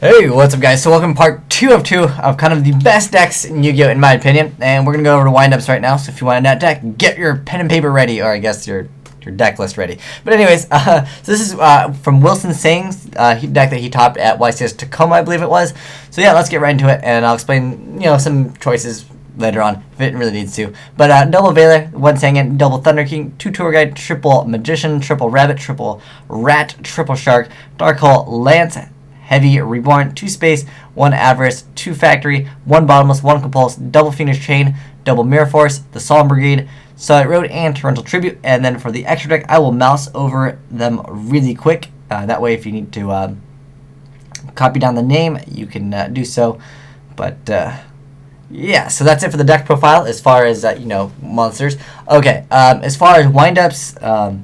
Hey, what's up guys? So welcome to part 2 of 2 of kind of the best decks in Yu-Gi-Oh! In my opinion. And we're going to go over to windups right now. So if you want a net deck, get your pen and paper ready, or I guess your deck list ready. But anyways, so this is from Wilson Singh's deck that he topped at YCS Tacoma, I believe it was. So yeah, let's get right into it, and I'll explain, some choices later on if it really needs to. But double Veiler, one Sangin, double Thunder King, two Tour Guide, triple Magician, triple Rabbit, triple Rat, triple Shark, Dark Hole, Lance, Heavy Reborn, 2 Space, 1 Avarice, 2 Factory, 1 Bottomless, 1 Compulse, double Phoenix Chain, double Mirror Force, the Solemn Brigade, Solid Road, and Torrential Tribute. And then for the extra deck, I will mouse over them really quick. That way, if you need to copy down the name, you can do so. But yeah, so that's it for the deck profile as far as monsters. Okay, as far as windups.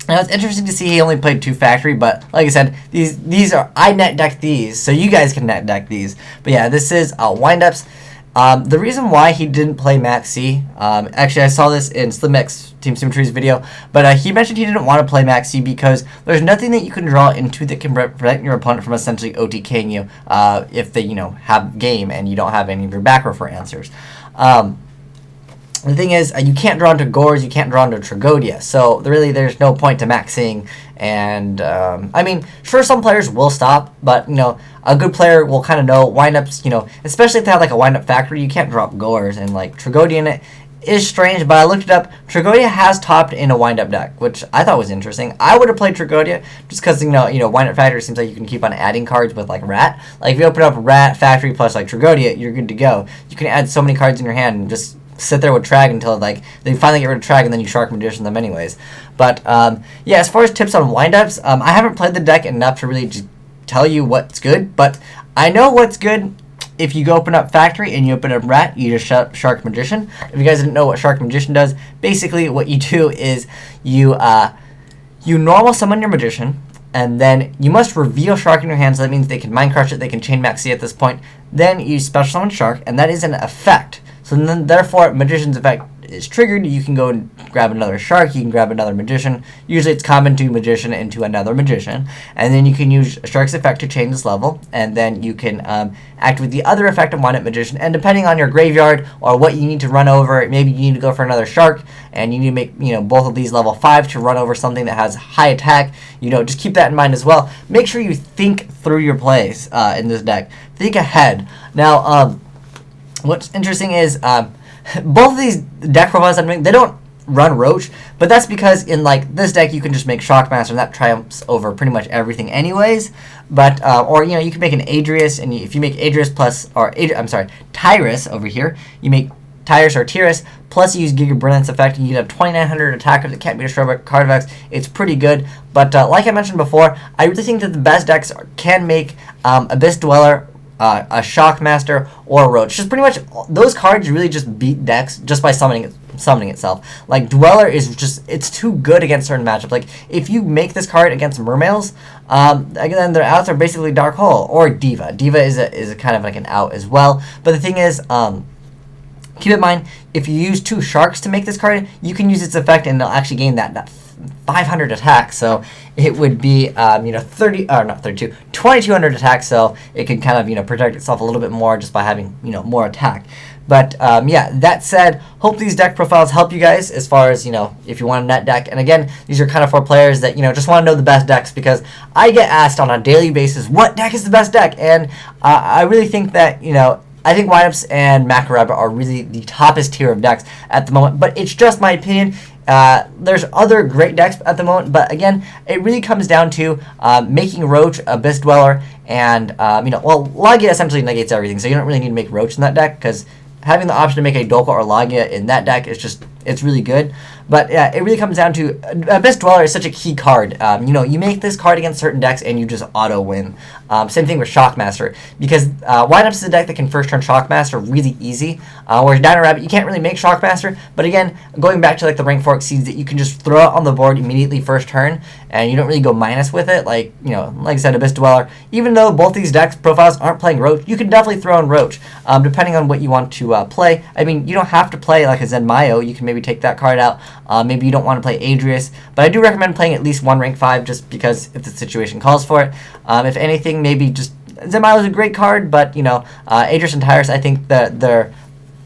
Now it's interesting to see he only played 2 Factory, but like I said, these are, I net deck these, so you guys can net deck these. But yeah, this is windups. The reason why he didn't play Max C, actually I saw this in Slim X Team Symmetry's video, but he mentioned he didn't want to play Max C because there's nothing that you can draw into that can prevent your opponent from essentially OTKing you if they have game and you don't have any of your back row for answers. The thing is, you can't draw into Gores, you can't draw into Tragodia, so really there's no point to maxing. And I mean, sure, some players will stop, but a good player will kind of know windups. Especially if they have like a windup Factory, you can't drop Gores, and like Tragodia in it is strange. But I looked it up. Tragodia has topped in a windup deck, which I thought was interesting. I would have played Tragodia just because windup Factory seems like you can keep on adding cards with like Rat. Like if you open up Rat Factory plus like Tragodia, you're good to go. You can add so many cards in your hand and just sit there with Trag until like they finally get rid of Trag, and then you Shark Magician them anyways. But yeah, as far as tips on windups, I haven't played the deck enough to really just tell you what's good, but I know what's good. If you go open up Factory and you open up Rat, you just Shark Magician. If you guys didn't know what Shark Magician does, basically what you do is you normal summon your Magician, and then you must reveal Shark in your hand, so that means they can Mind Crush it, they can Chain Max C at this point. Then you special summon Shark, and that is an effect. So then, therefore, Magician's effect is triggered. You can go and grab another Shark. You can grab another Magician. Usually it's common to Magician into another Magician. And then you can use Shark's effect to change this level. And then you can activate the other effect of Windup Magician. And depending on your graveyard or what you need to run over, maybe you need to go for another Shark. And you need to make both of these level 5 to run over something that has high attack. Just keep that in mind as well. Make sure you think through your plays in this deck. Think ahead. Now, what's interesting is both of these deck profiles I'm doing, they don't run Roach, but that's because in like this deck you can just make Shockmaster, and that triumphs over pretty much everything anyways. But or you can make an Adrius, and if you make Adrius plus Tyrus over here, you make Tyrus or Tyrus plus you use Giga Brilliance effect, and you have 2,900 attackers that can't be destroyed by card effects. It's pretty good, but like I mentioned before, I really think that the best decks can make Abyss Dweller, a Shockmaster, or a Roach. Just pretty much those cards really just beat decks just by summoning itself. Like Dweller is just, it's too good against certain matchups. Like if you make this card against Mermails, again their outs are basically Dark Hole or Diva. Diva is a kind of like an out as well. But the thing is, keep in mind, if you use 2 Sharks to make this card, you can use its effect and it'll actually gain that 500 attack, so it would be 2200 attack, so it could kind of protect itself a little bit more just by having more attack. But yeah, that said, hope these deck profiles help you guys as far as if you want a net deck. And again, these are kind of for players that just want to know the best decks, because I get asked on a daily basis what deck is the best deck, and I really think that I think windups and Macro Rabbit are really the toppest tier of decks at the moment, but it's just my opinion. There's other great decks at the moment, but again, it really comes down to making Roach, Abyss Dweller, and Logia essentially negates everything, so you don't really need to make Roach in that deck, because having the option to make a Dolka or Logia in that deck is just, it's really good. But yeah, it really comes down to Abyss Dweller is such a key card. You make this card against certain decks and you just auto win. Same thing with Shockmaster, because Windups is a deck that can first turn Shockmaster really easy. Whereas Dino Rabbit, you can't really make Shockmaster. But again, going back to like the rank 4 exceeds that you can just throw it on the board immediately first turn, and you don't really go minus with it. Like like I said, Abyss Dweller. Even though both these decks profiles aren't playing Roach, you can definitely throw in Roach, depending on what you want to play. I mean, you don't have to play like a Zen Mayo. You can maybe take that card out. Maybe you don't want to play Adrius, but I do recommend playing at least one rank 5 just because if the situation calls for it. If anything, maybe just Zen Milo is a great card, but Aegis and Tyrus, I think that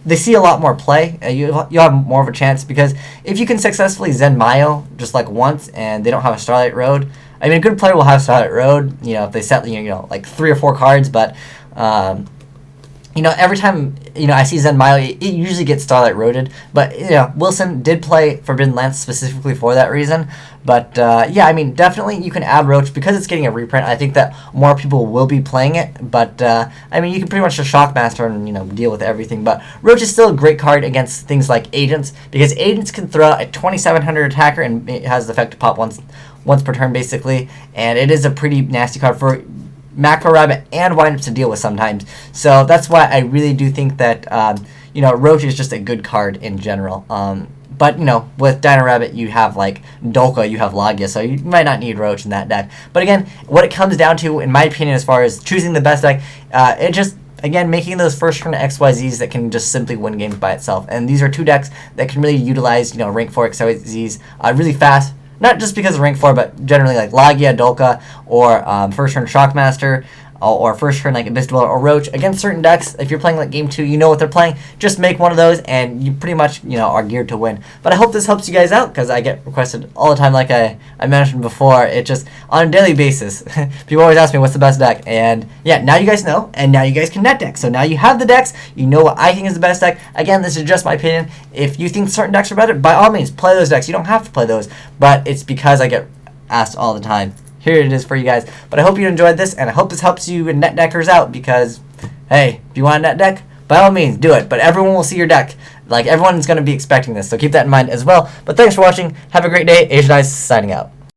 they see a lot more play. You'll have more of a chance, because if you can successfully Zen Mayo just like once and they don't have a Starlight Road, I mean, a good player will have Starlight Road, if they set, like 3 or 4 cards, but, every time, I see Zen Mayo, it usually gets Starlight Roaded, but, Wilson did play Forbidden Lance specifically for that reason, but, yeah, I mean, definitely you can add Roach, because it's getting a reprint. I think that more people will be playing it, but, I mean, you can pretty much just Shockmaster and, deal with everything, but Roach is still a great card against things like Agents, because Agents can throw out a 2700 attacker, and it has the effect to pop once per turn, basically, and it is a pretty nasty card for Macro Rabbit and Windups to deal with sometimes. So that's why I really do think that Roach is just a good card in general. But with Dino Rabbit, you have like Dolka, you have Logia, so you might not need Roach in that deck. But again, what it comes down to, in my opinion, as far as choosing the best deck, it just, again, making those first turn XYZs that can just simply win games by itself. And these are 2 decks that can really utilize rank 4 XYZs really fast. Not just because of rank 4, but generally like Logia, Dolka, or first turn Shockmaster, or first turn like Abyss Dweller or Roach. Against certain decks, if you're playing like Game 2, you know what they're playing, just make one of those and you pretty much, are geared to win. But I hope this helps you guys out, because I get requested all the time, like I mentioned before. It just, on a daily basis, people always ask me what's the best deck, and yeah, now you guys know, and now you guys can net deck. So now you have the decks, you know what I think is the best deck. Again, this is just my opinion. If you think certain decks are better, by all means, play those decks. You don't have to play those, but it's because I get asked all the time. Here it is for you guys. But I hope you enjoyed this, and I hope this helps you net deckers out, because, hey, if you want a net deck, by all means, do it. But everyone will see your deck. Like, everyone's going to be expecting this, so keep that in mind as well. But thanks for watching. Have a great day. Asian Eyes signing out.